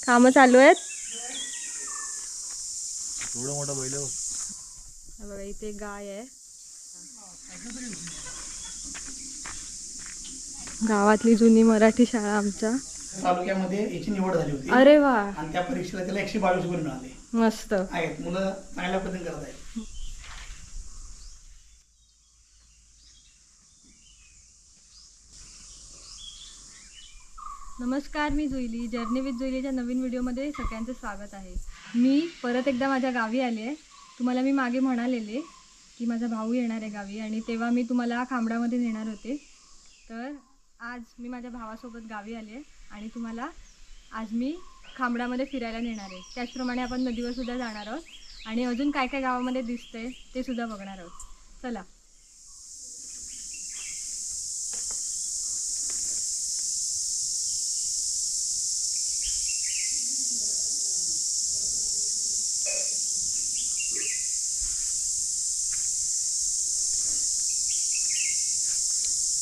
कामं चालू आहेत। थोडं मोठा बैल बघा इथे गाय आहे। गावातली जुनी मराठी शाळा आमच्या तालुक्यामध्ये याची निवड झाली होती। अरे वा, आणि त्या परीक्षेला त्याला 122 गुण मिळाले। मस्त आहेत, मुलं चांगल्या पद्धतीने करत आहेत। नमस्कार, मी जुईली, जर्नी विथ जुईलीच्या नवीन व्हिडिओमध्ये सगळ्यांचं स्वागत आहे। मी परत एकदा माझ्या गावी आले आहे। तुम्हाला मी मागे म्हणालेले की माझा भाऊ येणार आहे गावी, आणि तेव्हा मी तुम्हाला खामडामध्ये नेणार होते। तर आज मी माझ्या भावासोबत गावी आले आहे आणि तुम्हाला आज मी खामडामध्ये फिरायला नेणार आहे। त्याचप्रमाणे आपण नदीवर सुद्धा जाणार आहोत आणि अजून काय काय गावामध्ये दिसतंय ते सुद्धा बघणार आहोत। चला।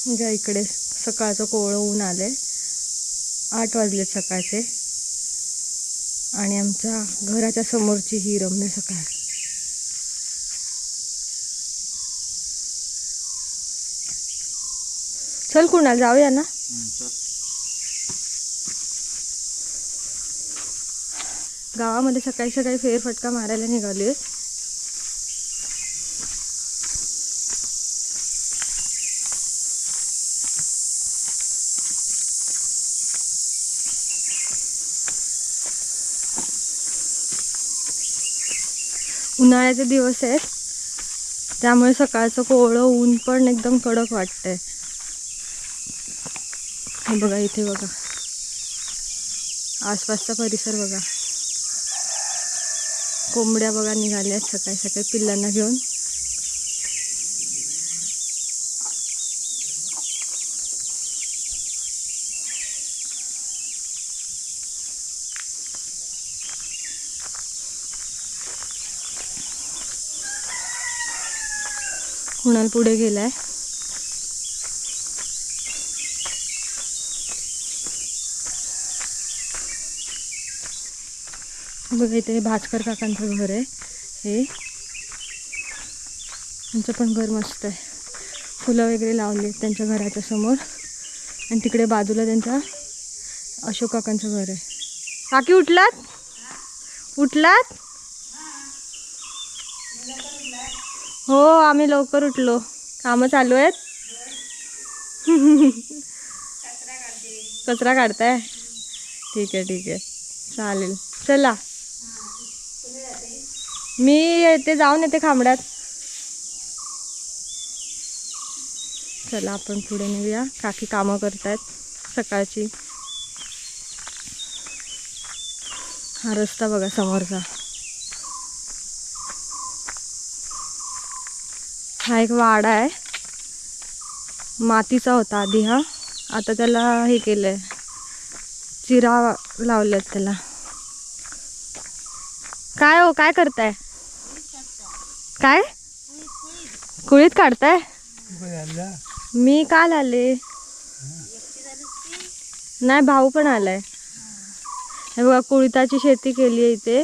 म्हणजे इकडे सकाळचं कोवळं ऊन आले, 8 वाजले सकाळचे, आणि आमच्या घराच्या समोरची ही रम्य सकाळ। चल कुणाल जाऊया ना। गावामध्ये सकाळी सकाळी फेरफटका मारायला निघाले। उन्हाळ्याचे दिवस आहेत त्यामुळे सकाळचं कोवळं ऊन पण एकदम कडक वाटतंय। हे बघा, इथे बघा आसपासचा परिसर बघा, कोंबड्या बघा निघाल्यात सकाळी सकाळी पिल्लांना घेऊन। कुणाल पुढे गेलाय। बघा इथे भास्कर काकांचं घर आहे। हे त्यांचं पण घर मस्त आहे, फुलं वगैरे लावली आहेत त्यांच्या घराच्या समोर, आणि तिकडे बाजूला त्यांच्या अशोक काकांचं घर आहे। काकी उठलात? उठलात? हो, आम्ही लवकर उठलो, कामं चालू आहेत। कचरा काढताय? ठीक आहे ठीक आहे, चालेल, चला। मी येते, जाऊन येते खांबड्यात। चला आपण पुढे नेऊया, काकी कामं करतायत सकाळची। हा रस्ता बघा समोरचा, हा एक वाडा आहे, मातीचा होता आधी हा, आता त्याला हे केलंय, चिरा लावलेत त्याला। काय हो, काय करताय? काय कुळीत काढताय? मी काल आले, नाही भाऊ पण आलाय। हे बघा कुळीताची शेती केली आहे इथे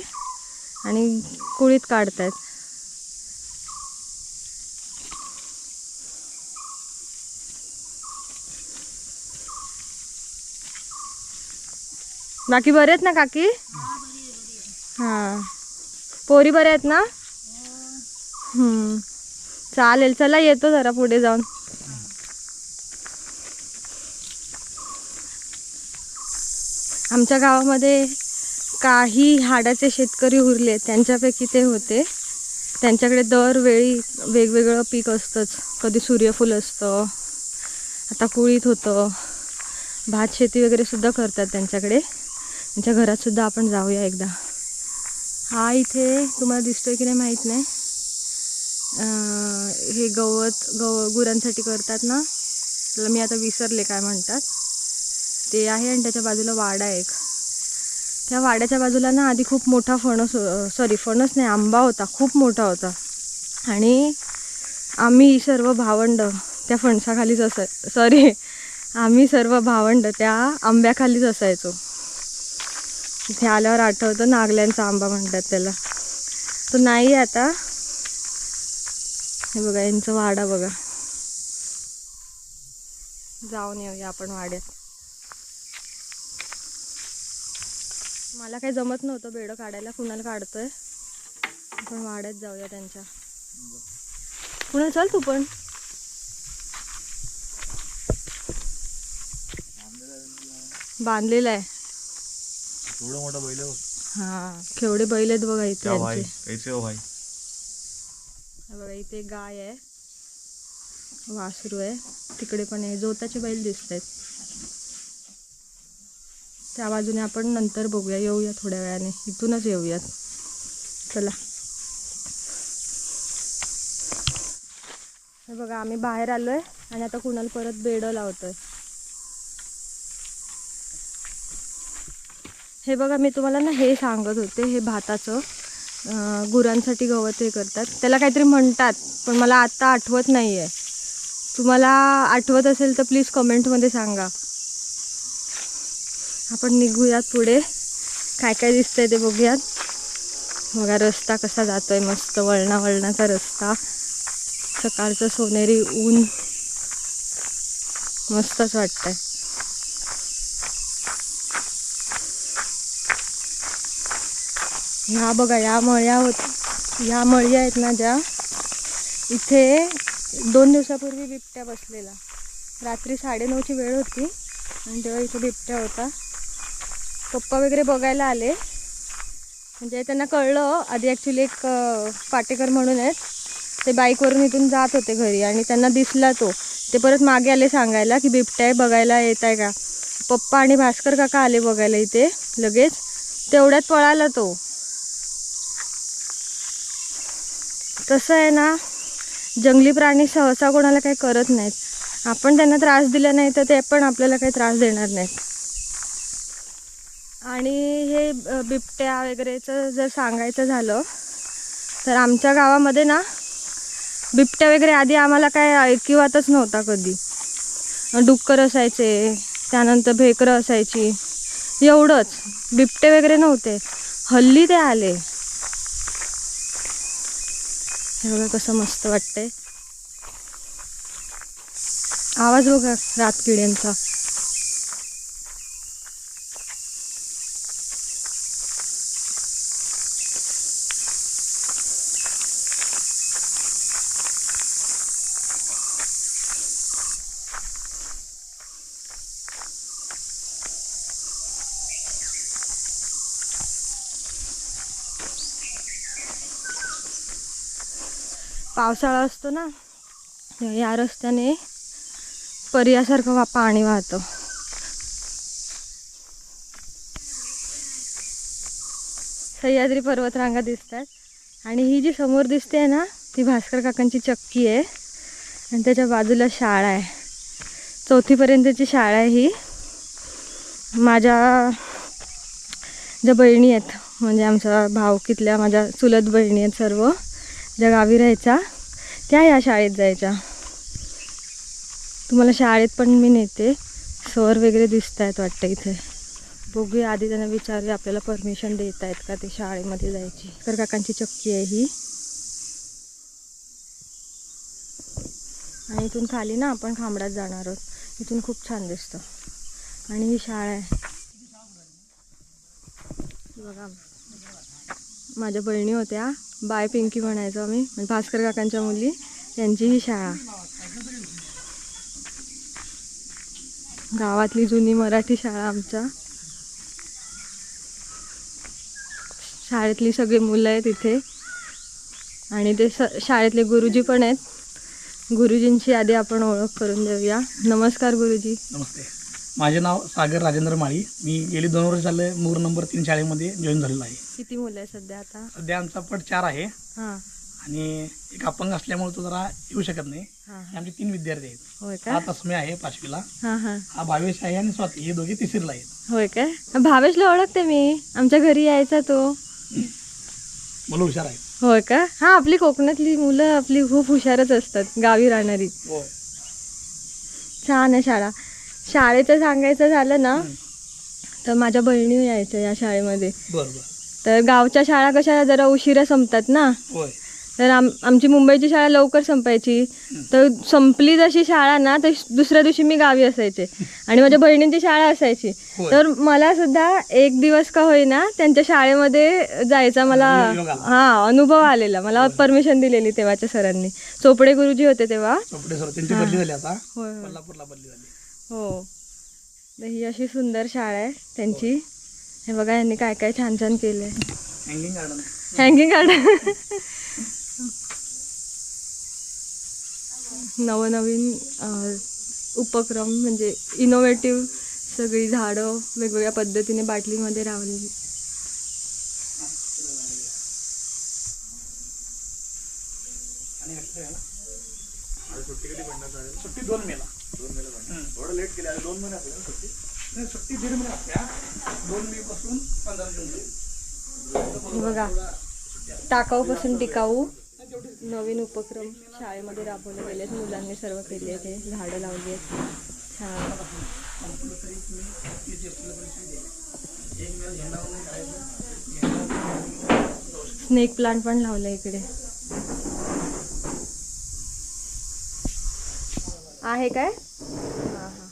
आणि कुळीत काढतायत। बाकी बरे आहेत ना काकी? हां, पोरी बरे आहेत ना? चालेल, चला येतो जरा पुढे जाऊन। आमच्या गावामध्ये काही हाडाचे शेतकरी उरले, त्यांच्यापैकी ते होते। त्यांच्याकडे दरवेळी वेगवेगळं पीक असतंच, कधी सूर्यफूल असतं, आता कुळीत होतं, भात शेती वगैरे सुद्धा करतात त्यांच्याकडे। त्यांच्या घरात सुद्धा आपण जाऊया एकदा। हा इथे तुम्हाला दिसतोय की नाही माहीत नाही, हे गुरांसाठी करतात ना, त्याला मी आता विसरले काय म्हणतात ते आहे, आणि त्याच्या बाजूला वाडा आहे एक। त्या वाड्याच्या बाजूला ना आधी खूप मोठा फणस नाही, आंबा होता, खूप मोठा होता, आणि आम्ही सर्व भावंड त्या फणसाखालीच आम्ही सर्व भावंड त्या आंब्याखालीच असायचो। इथे आल्यावर आठवतं नागल्यांचा आंबा म्हणतात त्याला. तो नाही आता. हे बघा यांचं वाडा बघा. जाऊन येऊया आपण वाड्यात. मला काही जमत नव्हतं बेडं काढायला, कुणाला काढतोय. आपण वाड्यात जाऊया त्यांच्या. कुणाला चल तू पण. बांधलेला आहे. एवढा मोठा बैल. हा केवढे बैल आहेत बघा इथे. भाई कैसे हो भाई. बघा इथे गाय आहे, वासरू आहे, तिकडे पण आहे. जोताचे बैल दिसत आहेत. त्या बाजूने आपण नंतर बघूया, येऊया थोड्या वेळाने. इथूनच येऊयात. चला. हे बघा आम्ही बाहेर आलोय आणि आता कुणाला परत बेडं लावतोय. हे बघा मी तुम्हाला ना हे सांगत होते, हे भाताचं गुरांसाठी गवत हे करतात. त्याला काहीतरी म्हणतात पण मला आता आठवत नाही आहे. तुम्हाला आठवत असेल तर प्लीज कमेंटमध्ये सांगा. आपण निघूयात पुढे. काय काय दिसतंय ते बघूयात. बघा रस्ता कसा जातोय, मस्त वळणाचा रस्ता. सकाळचं सोनेरी ऊन मस्तच वाटतंय. ह्या बघा या मळ्या आहेत ना ज्या, इथे 2 दिवसापूर्वी बिबट्या बसलेला. रात्री 9:30ची वेळ होती आणि तेव्हा इथे बिबट्या होता. पप्पा वगैरे बघायला आले, म्हणजे त्यांना कळलं आधी. ॲक्च्युली एक पाटेकर म्हणून आहेत, ते बाईकवरून इथून जात होते घरी आणि त्यांना दिसला तो. ते परत मागे आले सांगायला की बिबट्या आहे, बघायला येत आहे का. पप्पा आणि भास्कर काका आले बघायला इथे लगेच. तेवढ्यात पळाला तो. तसं आहे ना, जंगली प्राणी सहसा कोणाला काही करत नाहीत. आपण त्यांना त्रास दिला नाही तर ते पण आपल्याला काही त्रास देणार नाहीत. आणि हे बिबट्या वगैरेचं जर सांगायचं झालं तर आमच्या गावामध्ये ना बिबट्या वगैरे आधी आम्हाला काय ऐकिवातच नव्हता कधी. डुक्कर असायचे, त्यानंतर भेकरं असायची, एवढंच. बिबटे वगैरे नव्हते. हल्ली ते आले. हे बघा कसं मस्त वाटतंय. आवाज बघा रातकिड्यांचा. पावसाळा असतो ना, या रस्त्याने पर्यासारखं पाणी वाहतं. सह्याद्री पर्वतरांगा दिसतात. आणि ही जी समोर दिसते ना, ती भास्कर काकांची चक्की आहे आणि त्याच्या बाजूला शाळा आहे. 4थीपर्यंतची शाळा आहे ही. माझ्या ज्या बहिणी आहेत, म्हणजे आमच्या भावकीतल्या माझ्या चुलत बहिणी आहेत सर्व, ज्या गावी राहायच्या, त्या या शाळेत जायच्या. तुम्हाला शाळेत पण मी नेते. सर वगैरे दिसत आहेत वाटतं इथे. बघूया आधी त्यांना विचारूया आपल्याला परमिशन देत आहेत का ते शाळेमध्ये जायची. तर काकांची चक्की आहे ही. आणि इथून खाली ना आपण खांबडात जाणार आहोत. इथून खूप छान दिसतं. आणि ही शाळा आहे बघा. माझ्या बहिणी होत्या, बाय पिंकी म्हणायचो आम्ही, भास्कर काकांच्या मुली, त्यांची ही शाळा. गावातली जुनी मराठी शाळा आमच्या. शाळेतली सगळी मुलं आहेत इथे. आणि ते शाळेतले गुरुजी पण आहेत. गुरुजींची आधी आपण ओळख करून देऊया. नमस्कार गुरुजी. नमस्ते. माझे नाव सागर राजेंद्र माळी. मी गेली 2 वर्ष झाले मूर नंबर 3 शाळेमध्ये जॉईन झालेलो आहे. किती मुलं आहे सध्या आता? सध्या आमचा पट 4 आहे. हां आणि एक अपंग असल्यामुळे तो जरा येऊ शकत नाही. हां. आमचे 3 विद्यार्थी आहेत. होय का? हा तस्मे आहे 5वीला. हां हां. हा भावेश आहे आणि स्वाती, हे दोघे 3रीला आहेत. होय काय? भावेशला ओळखते मी, आमच्या घरी यायचा तो. मुलं हुशार आहेत. होय का? हां, आपली कोकणातली मुलं आपली खूप हुशारच असतात, गावी राहणारी. होय. छान आहे शाळा. शाळेचं सांगायचं झालं ना तर माझ्या बहिणी यायच्या या शाळेमध्ये. बरं. तर गावच्या शाळा कशा जरा उशिरा संपतात ना, होय. तर आमची मुंबईची शाळा लवकर संपायची. तर संपली जशी शाळा ना, तर दुसऱ्या दिवशी मी गावी असायचे आणि माझ्या बहिणींची शाळा असायची. तर मला सुद्धा एक दिवस का होईना त्यांच्या शाळेमध्ये जायचा मला अनुभव आलेला. मला परमिशन दिलेली तेव्हाच्या सरांनी. चोपडे गुरुजी होते तेव्हा. चोपडे सर त्यांची बदली झाली आता, होय कोल्हापूरला बदली झाली. हो. तर ही अशी सुंदर शाळा आहे त्यांची. हे बघा यांनी काय काय छान छान केलंय. Hanging garden. नवनवीन उपक्रम म्हणजे इनोव्हेटिव्ह सगळी झाडं वेगवेगळ्या पद्धतीने बाटलीमध्ये लावलेली. सुट्टी 2 मेला. थोडं लेट केलं 2 महिने असेल ना सुट्टी. नाही, सुट्टी 1.5 महिने असते. 2 मे पासून 15 जून. हे बघा टाकाऊपासून टिकाऊ नवीन उपक्रम शाळेमध्ये राबवले गेलेत. मुलांनी सर्व केले. ते झाडं लावली आहेत छान. स्नेक प्लांट पण लावलं इकडे. आहे काय? हां हां.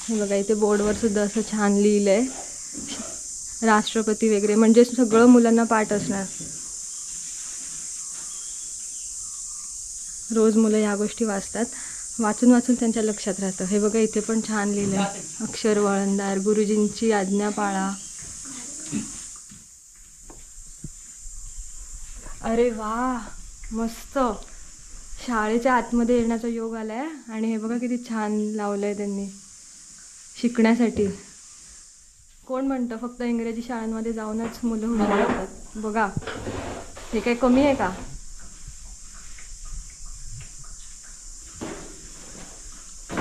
हे बघा इथे बोर्डवर सुद्धा असं छान लिहिलंय राष्ट्रपती वगैरे, म्हणजे सगळं मुलांना पाठ असणार. रोज मुलं ह्या गोष्टी वाचतात. वाचून वाचून त्यांच्या लक्षात राहतं. हे बघा इथे पण छान लिहिलंय. अक्षर वळणदार, गुरुजींची आज्ञा पाळा. अरे वा, मस्त. शाळेच्या आतमध्ये येण्याचा योग आलाय. आणि हे बघा किती छान लावलंय त्यांनी शिकण्यासाठी. कोण म्हणतं फक्त इंग्रजी शाळांमध्ये जाऊनच मुलं हुशार होतात? बघा हे काही कमी आहे का?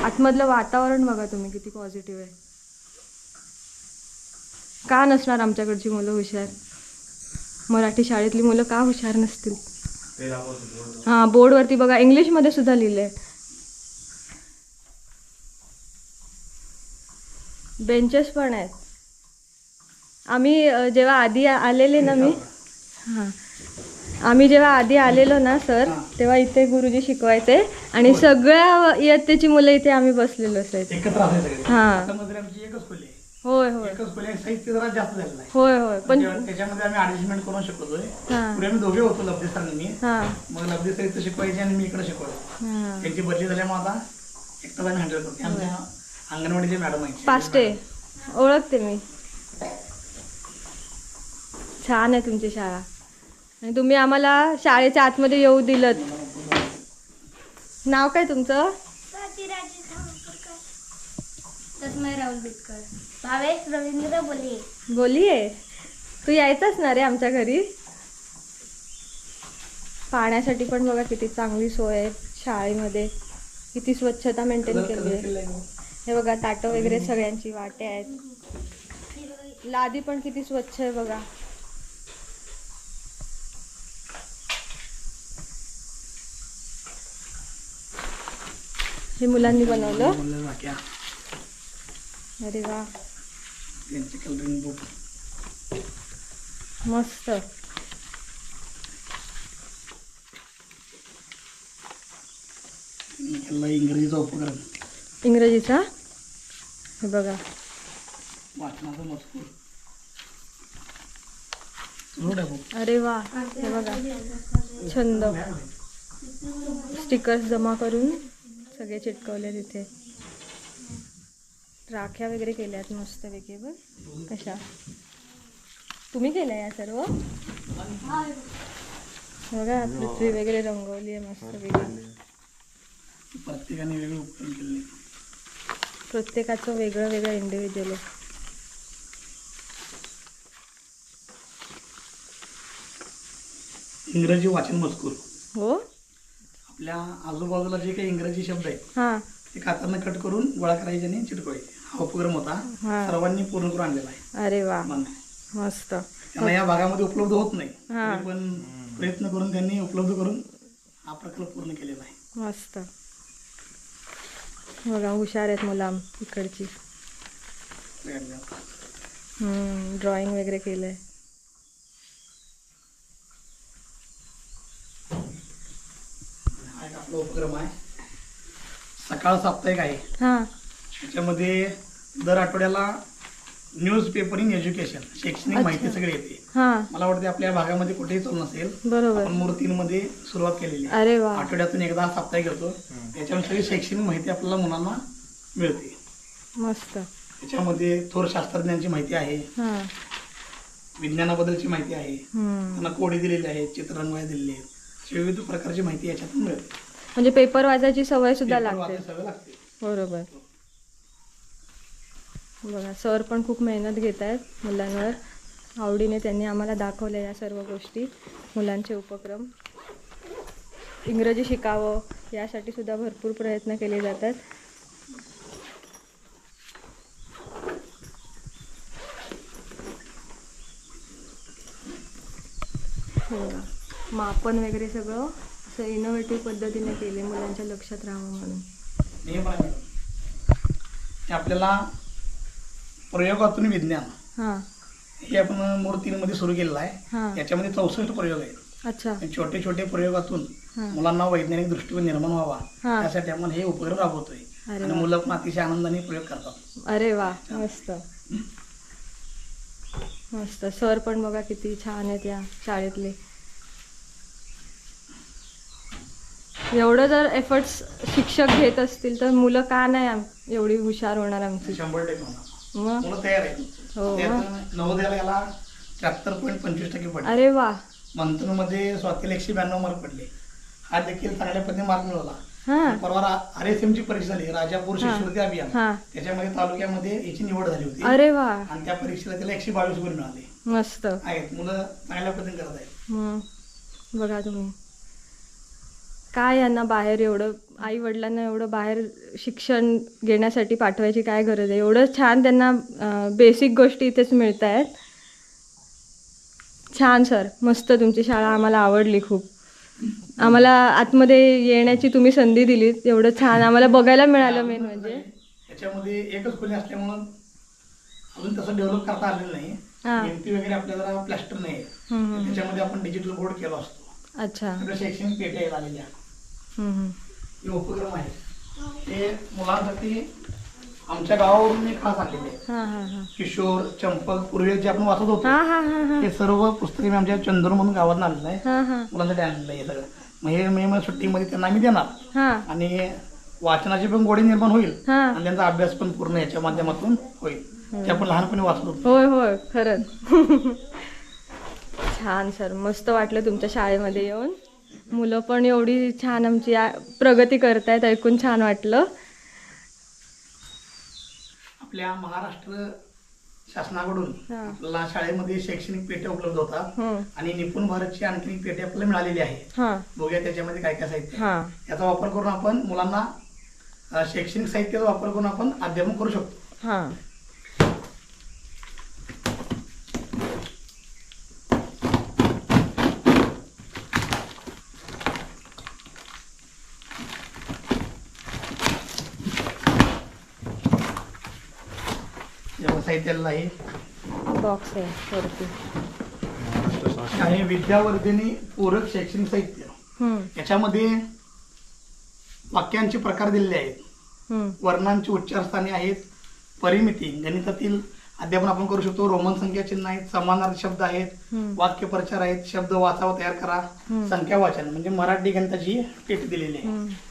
आतमधलं वातावरण बघा तुम्ही किती पॉझिटिव्ह आहे. का नसणार आमच्याकडची मुलं हुशार? मराठी शाळेतली मुलं का हुशार नसतील? हां, बोर्डवरती बघा इंग्लिशमध्ये सुद्धा लिहिलंय. बेंचेस पण आहेत. आम्ही जेव्हा आधी आलेले ना आम्ही जेव्हा आधी आलेलो ना सर, तेव्हा इथे गुरुजी शिकवायचे आणि सगळ्या इयत्तेची मुलं इथे आम्ही बसलेलो असायचो. एकत्र असायचे. हां, आमची एकच खोली आहे. होय होय एकच खोली आहे. साहित्य जरा जास्त झालेलं आहे. होय होय. पण त्याच्यामध्ये आम्ही ॲडजस्टमेंट करून शिकवतोय. हां पुढे आम्ही दोघे होतो, लब्धे सर मी. हां मग लब्धे सर इथं शिकवायचे आणि मी इकडे शिकवायचो. हां. त्यांची बदली झाल्यामुळे आता एकटाच आम्ही हँडल करतो. आमच्या अंगणवाडीचे मॅडम आहेत. पाष्टे ओळखते मी. छान आहे तुमची शाळा आणि तुम्ही आम्हाला शाळेच्या आतमध्ये येऊ दिलत. नाव काय तुमचं? तस्मै राहुल बिटकर. भावेश रवींद्र बोलिये. बोलिये. तू यायचंच ना रे आमच्या घरी. पाण्यासाठी पण बघा किती चांगली सोय आहे शाळेमध्ये. किती स्वच्छता मेंटेन केली आहे. हे बघा ताटं वगैरे सगळ्यांची वाटे आहेत. लादी पण किती स्वच्छ आहे बघा. हे मुलांनी बनवलं. अरे वा, मस्त. इंग्रजीचा उपक्रम. इंग्रजीचा. हे बघा वाचनाचा मजकूर. अरे वा, हे बघा छंद. स्टिकर्स जमा करून सगळे चिटकवले तिथे. राख्या वगैरे केल्यात मस्त पैकी. बघ कशा तुम्ही केल्या या सर्व. बघा पृथ्वी वगैरे रंगवली आहे मस्त पैकी. प्रत्येकाने वेगळं उपक्रम केले. प्रत्येकाचं वेगळं वेगळं इंडिव्हिज्युअल आहे. इंग्रजी वाचन मजकूर. हो, आपल्या आजूबाजूला जे काही इंग्रजी शब्द आहेत हां ते कातांना कट करून गोळा करायचे आणि चिटकवायचे. हा उपक्रम होता. सर्वांनी पूर्ण करून आणलेला आहे. अरे वा, मस्त. त्यांना या भागामध्ये उपलब्ध होत नाही, हां. तरी पण प्रयत्न करून त्यांनी उपलब्ध करून हा प्रकल्प पूर्ण केलेला आहे. मस्त. बघा हुशार आहेत मुलं इकडची. ड्रॉइंग वगैरे केलंय. हा एक आपला उपक्रम आहे, सकाळ साप्ताहिक आहे. हां त्याच्यामध्ये दर आठवड्याला न्यूज पेपर इन एज्युकेशन, शैक्षणिक माहिती सगळी येते. हां मला वाटते आपल्या भागामध्ये कुठेही चालू नसेल. बरोबर. आपण मूर्तींमध्ये सुरुवात केलेली आहे. अरे वा. आठवड्यातून एकदा साप्ताहिक घेतो. त्याच्यामध्ये सगळी शैक्षणिक माहिती आपल्याला मुलांना मिळते. मस्त. त्याच्यामध्ये थोर शास्त्रज्ञांची माहिती आहे, हां विज्ञानाबद्दलची माहिती आहे, हम्म. त्यांना कोडे दिलेले आहेत, चित्ररंगवाय दिलेले आहेत, अशी विविध प्रकारची माहिती याच्यातून मिळते. म्हणजे पेपर वाचायची सवय सुद्धा पेपर लागते. वाचायला सवय लागते. बरोबर. बघा सर पण खूप मेहनत घेत आहेत मुलांवर. आवडीने त्यांनी आम्हाला दाखवल्या या सर्व गोष्टी, मुलांचे उपक्रम. इंग्रजी शिकावं यासाठी सुद्धा भरपूर प्रयत्न केले जातात. मापन वगैरे सगळं असं इनोव्हेटिव्ह पद्धतीने केले, मुलांच्या लक्षात राहावं म्हणून. हे पण आहे. हे आपल्याला प्रयोगातून विज्ञान हां हे आपण मूर्तींमध्ये सुरू केलेलं आहे. हां. याच्यामध्ये 64 प्रयोग आहेत. अच्छा. छोटे छोटे प्रयोगातून हां. मुलांना वैज्ञानिक दृष्टिकोन निर्माण व्हावा हां. यासाठी आपण हे उपक्रम राबवतोय. अरे आणि वा. मुलं पण अतिशय आनंदाने प्रयोग करतात. अरे वा, मस्त मस्त. सर पण बघा किती छान आहेत या शाळेतले. एवढं जर एफर्ट्स शिक्षक घेत असतील तर मुलं का नाही एवढी हुशार होणार आमची. 100% होणार. मग मुलं तयार आहेत. हो. त्यात नवोदयाला याला 73.25% पडले. अरे वा. मंथनमध्ये स्वातीला 192 मार्क पडले. हा देखील चांगल्या पद्धतीने मार्क मिळवला. हां परवा RSM ची परीक्षा झाली, राजापूर शिष्यवृत्ती अभियान. हां. त्याच्यामध्ये तालुक्यामध्ये याची निवड झाली होती. अरे वा, आणि त्या परीक्षेला त्याला 122 गुण मिळाले. मस्त. आहेत मुलं चांगल्या पद्धतीने करत आहेत. बघा तुम्ही काय यांना बाहेर एवढं, आई वडिलांना एवढं बाहेर शिक्षण घेण्यासाठी पाठवायची काय गरज आहे. एवढं छान त्यांना बेसिक गोष्टी इथेच मिळत आहेत. छान सर, मस्त. तुमची शाळा आम्हाला आवडली खूप. आम्हाला आतमध्ये येण्याची तुम्ही संधी दिलीत, एवढं छान आम्हाला बघायला मिळालं. मेन म्हणजे याच्यामध्ये एकच खोली असल्यामुळं अजून तसं डेव्हलप करता आलेलं नाही. हां. भिंती वगैरे आपल्याला प्लास्टर नाही. त्याच्यामध्ये आपण डिजिटल बोर्ड केला असतो. अच्छा. सगळ्या शैक्षणिक पेट्या आहेत आलेल्या. हे उपक्रम आहे ते मुलांसाठी आमच्या गावावरून मी खास आणलेले आहे. हां हां हां किशोर, चंपक, पूर्वी जे आपण वाचत होतो हां हां हां हां हे सर्व पुस्तके मी आमच्या चंदूर म्हणून गावात आणलेलं आहे. हां हां मुलांसाठी आणलेलं आहे हे सगळं. मग हे मे सुट्टीमध्ये त्यांना आम्ही देणार हां आणि वाचनाची पण गोडी निर्माण होईल हां. आणि त्यांचा अभ्यास पण पूर्ण याच्या माध्यमातून होईल. ते आपण लहानपणी वाचत होतो. होय होय, खरंच. छान सर, मस्त वाटलं तुमच्या शाळेमध्ये येऊन. मुलं पण एवढी छान आमची प्रगती करतायत, ऐकून छान वाटलं. आपल्या महाराष्ट्र शासनाकडून हां. आपल्याला शाळेमध्ये शैक्षणिक पेट्या उपलब्ध होतात हं. आणि निपुण भारतची आणखी एक पेटी आपल्याला मिळालेली आहे. हां बघूया त्याच्यामध्ये काय काय साहित्य आहे. हां याचा वापर करून आपण मुलांना शैक्षणिक साहित्याचा वापर करून आपण अध्यापन करू शकतो. हां. जेव्हा साहित्याला आहे बॉक्स आहे वरती. आहे विद्यावर्धिनी पूरक शैक्षणिक साहित्य. याच्यामध्ये वाक्यांचे प्रकार दिलेले आहेत, वर्णांची उच्चारस्थाने आहेत, परिमिती, गणितातील अध्यापन आपण करू शकतो, रोमन संख्या चिन्ह आहेत, समानार्थी शब्द आहेत, वाक्यप्रचार आहेत, शब्द वाचावा तयार करा, संख्या वाचन म्हणजे मराठी गणिताची पेटी दिलेली आहे.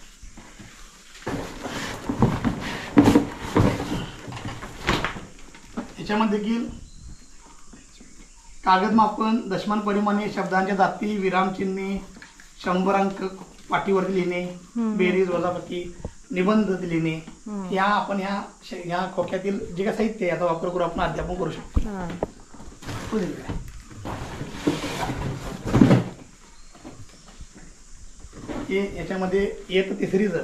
याच्यामध्ये देखील कागद मापन, दशमान परिमाणे, शब्दांच्या जाती, विरामचिन्हे, 100 अंक पाटीवरती लिहिणे, बेरीज वजाबाकी, निबंध लिहिणे, या आपण ह्या खोक्यातील जे काही साहित्य आहे याचा वापर करून आपण अध्यापन करू शकतो. हे याच्यामध्ये इयत्ता 3री जर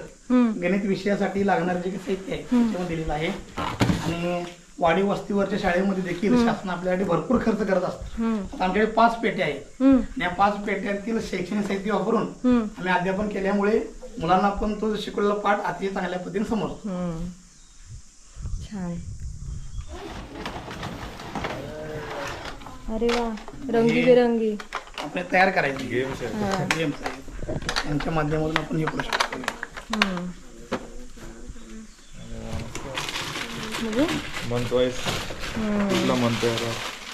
गणित विषयासाठी लागणारे जे काही साहित्य आहे त्याच्यामध्ये दिलेलं आहे. आणि वाडी वस्तीवरच्या शाळेमध्ये देखील शासन आपल्यासाठी भरपूर खर्च करत असतं. आता आमच्याकडे 5 पेट्या आहेत आणि या 5 पेट्यांतील शैक्षणिक साहित्य वापरून आम्ही अध्यापन केल्यामुळे मुलांना पण तो शिकवलेला पाठ अतिशय चांगल्या पद्धतीने समजतो. छान. अरे वा, रंगीबेरंगी आपण तयार करायचे गेम्स आहे. गेम्स आहेत यांच्या माध्यमातून आपण हे करू शकतो. मंथ वाईज कुठला मंथ आहे आता?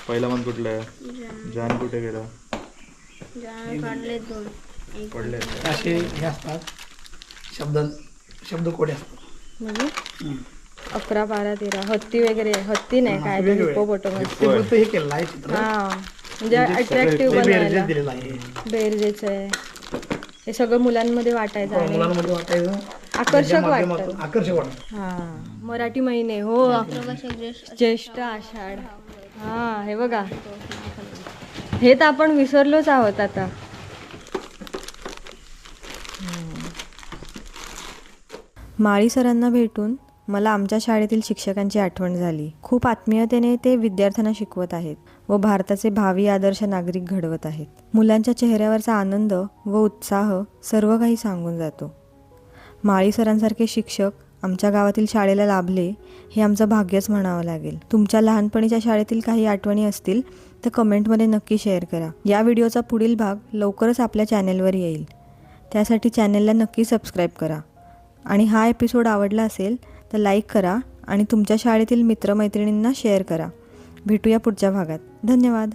पहिला मंथ कुठला आहे? जान कुठे गेला? काढले 2 पडले असे हे असतात शब्द कोडे असतात. म्हणजे 11, 12, 13 हत्ती वगैरे. हत्ती नाही, काय ते वेगवेगळे. हिप्पोपोटामस. ते फक्त हे केलेलं आहे चित्र. हा, म्हणजे अट्रॅक्टिव्ह ते बनायला. बेरजेस दिलेलं आहे. बेरजेचं आहे. हे सगळं मुलांमध्ये वाटायचं आणि मुलांमध्ये वाटायचं आकर्षक त्याच्या वाटतं. माध्यमातून आकर्षक वाटतं. हा, मराठी महिने. हो, ज्येष्ठ आषाढ. हा, हे बघा, हे तर आपण विसरलोच आहोत आता. माळी सरांना भेटून मला आमच्या शाळेतील शिक्षकांची आठवण झाली. खूप आत्मीयतेने ते विद्यार्थ्यांना शिकवत आहेत व भारताचे भावी आदर्श नागरिक घडवत आहेत. मुलांच्या चेहऱ्यावरचा आनंद व उत्साह सर्व काही सांगून जातो. माळी सरांसारखे शिक्षक आमच्या गावातील शाळेला लाभले हे आमचं भाग्यच म्हणावं लागेल. तुमच्या लहानपणीच्या शाळेतील काही आठवणी असतील तर कमेंटमध्ये नक्की शेअर करा. या व्हिडिओचा पुढील भाग लवकरच आपल्या चॅनेलवर येईल. त्यासाठी चॅनेलला नक्की सबस्क्राईब करा आणि हा एपिसोड आवडला असेल तर लाईक करा आणि तुमच्या शाळेतील मित्रमैत्रिणींना शेअर करा. भेटूया पुढच्या भागात. धन्यवाद.